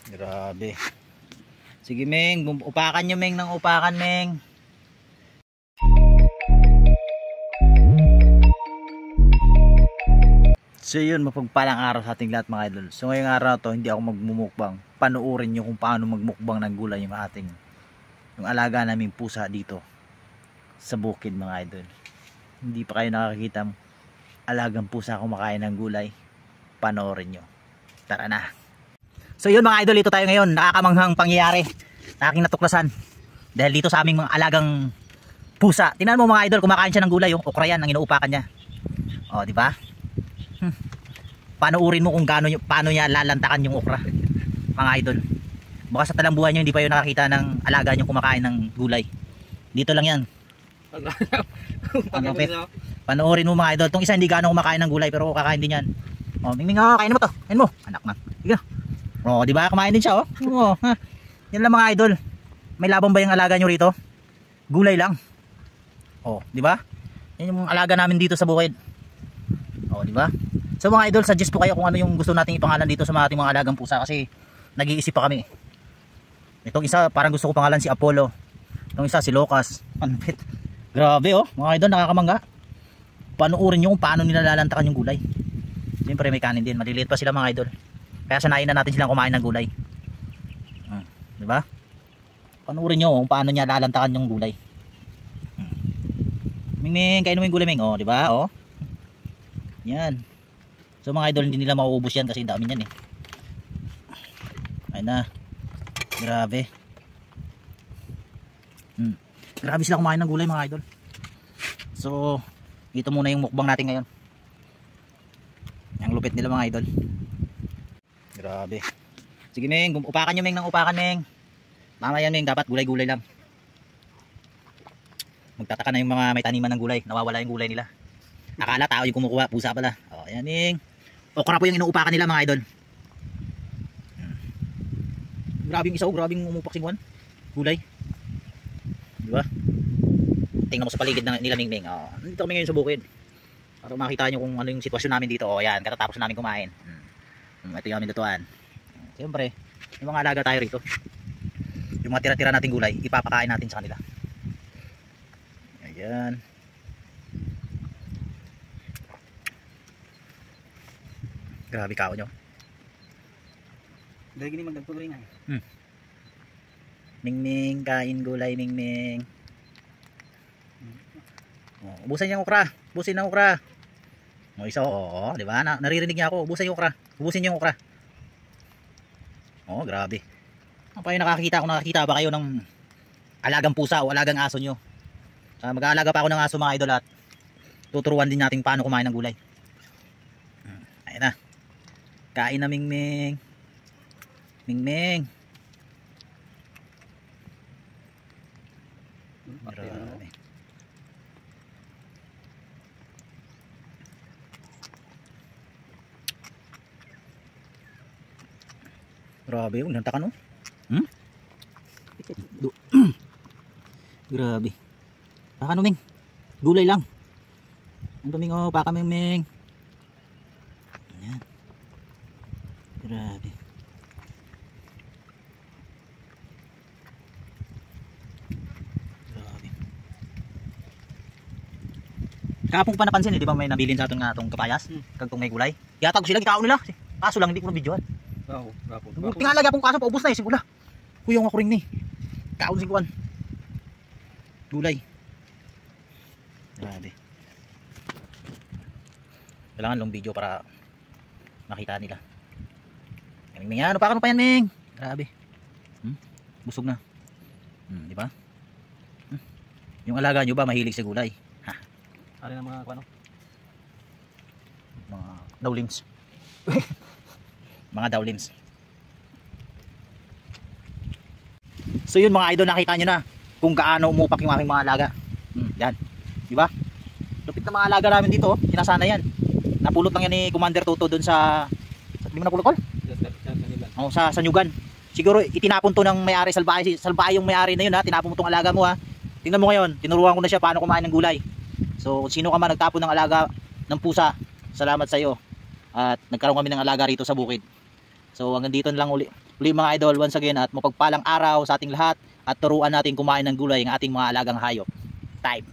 Grabe. Sige Meng, upakan nyo Meng ng upakan Meng. So yun, mapagpalang araw sa ating lahat mga idol. So ngayong araw to, hindi ako magmumukbang. Panuorin nyo kung paano magmukbang ng gulay yung alaga naming pusa dito sa bukid mga idol. Hindi pa kayo nakakita alagang pusa kumakain ng gulay, panoorin nyo. Tara na. So yun mga idol, dito tayo ngayon. Nakakamanghang pangyayari na aking natuklasan dahil dito sa aming mga alagang pusa. Tingnan mo mga idol, kumakain siya ng gulay. Yung okra yan ang inuupakan niya. O di ba? Panoorin mo kung paano niya lalantakan yung okra mga idol. Baka sa talang buhay nyo hindi pa yun nakakita ng alaga nyo kumakain ng gulay. Dito lang yan. Panoorin mo mga idol. Itong isa hindi gano'ng kumakain ng gulay pero kakain din yan. O Mingming, kain mo to. Kain mo. Anak na. Sige na. O diba kumain din siya. O, ha. Yan lang mga idol. May labang ba yung alaga nyo rito? Gulay lang. O diba? Yan yung alaga namin dito sa bukid. O diba? So mga idol, suggest po kayo kung ano yung gusto nating ipangalan dito sa mga ating mga alagang pusa kasi nag-iisip pa kami. Itong isa parang gusto ko pangalan si Apollo. Itong isa si Lucas. Panpit. Grabe oh, mga idol, nakakamangga. Panuorin nyo kung paano nila lalantakan yung gulay. Siyempre may kanin din, maliliit pa sila mga idol. Kaya sanayin na natin silang kumain ng gulay. Diba? Panuorin nyo kung paano niya lalantakan yung gulay. Mingming, kain mo yung gulay Ming. Oh, diba? Oh. Yan. So mga idol, hindi nila mauubos yan kasi dami yan eh. Ayun na. Grabe. Grabe sila kumain ng gulay mga idol. So ito muna yung mukbang natin ngayon. Ang lupit nila mga idol. Grabe. Sige Meng, upakan nyo Meng ng upakan Meng. Mama yan Meng, dapat gulay-gulay lang. Magtataka na yung mga may taniman ng gulay. Nawawala yung gulay nila. Akala tao yung kumukuha, pusa pala. O yan Meng. Okra po yung inuupakan nila mga idol. Grabe yung isa, grabe yung umupak singwan. Gulay. Diba? Tingnan mo sa paligid nila Mingming. Dito kami ngayon sa bukid. Para makita nyo kung ano yung sitwasyon namin dito. O yan, katatapos namin kumain. Ito yung aming lutuan. Siyempre, yung mga alaga tayo rito. Yung mga tira-tira nating gulay, ipapakain natin sa kanila. Ayan. Grabe kao nyo. Dahil gini magdagtuloy nga. Mingming, kain gulay Mingming. Ubusan niya yung okra. Ubusin ng okra. O isa, oo, di ba? Naririnig niya ako. Ubusin yung okra. Ubusin niyo yung okra. Oh, grabe. Ano pa yung nakakita? Kung nakakita ba kayo ng alagang pusa o alagang aso nyo? Mag-aalaga pa ako ng aso mga idol at tuturuan din natin paano kumain ng gulay. Ayun na. Kain na Mingming. Mingming. Grabe. Grabe yung lantakan oh. Grabe. Baka no Ming. Gulay lang. Ang Ming oh, baka Ming. Ayan. Grabe. Grabe. Kapong pa napansin di ba may nabilin sa aton nga atong kapayas? Kagtong may gulay. Yatag sila gitao nila. Kaso lang hindi ko na videoan. Tingala gyapon kaso paubos na sigula. Kuyong ako ring ni. Kaon singkuan. Gulay. Grabe. Kailangan long video para makita nila. Ming, ano pa yan Ming? Grabe. Busog na. Di ba? Yung alaga nyo ba mahilig sa gulay? Ha. Ari na mga ano? Mga dowlims. Mga dowlims. So yun mga idol, nakita nyo na kung gaano umupak yung aking mga alaga. Yan. Di ba? Lupit na mga alaga namin dito. Sinasana yan. Napulot lang yan ni Commander Toto dun sa hindi mo napulot ko? Sa Nyugan. Siguro itinapon to ng may-ari, salbahe yung may-ari na yun ha. Tinapon mo tong alaga mo ha. Tingnan mo ngayon, tinuruan ko na siya paano kumain ng gulay. So sino ka man nagtapon ng alaga ng pusa, salamat sa iyo. At nagkaroon kami ng alaga rito sa bukid. So hanggang dito na lang uli. Muli mga idol, once again at mapagpalang araw sa ating lahat at turuan natin kumain ng gulay ang ating mga alagang hayop. Time.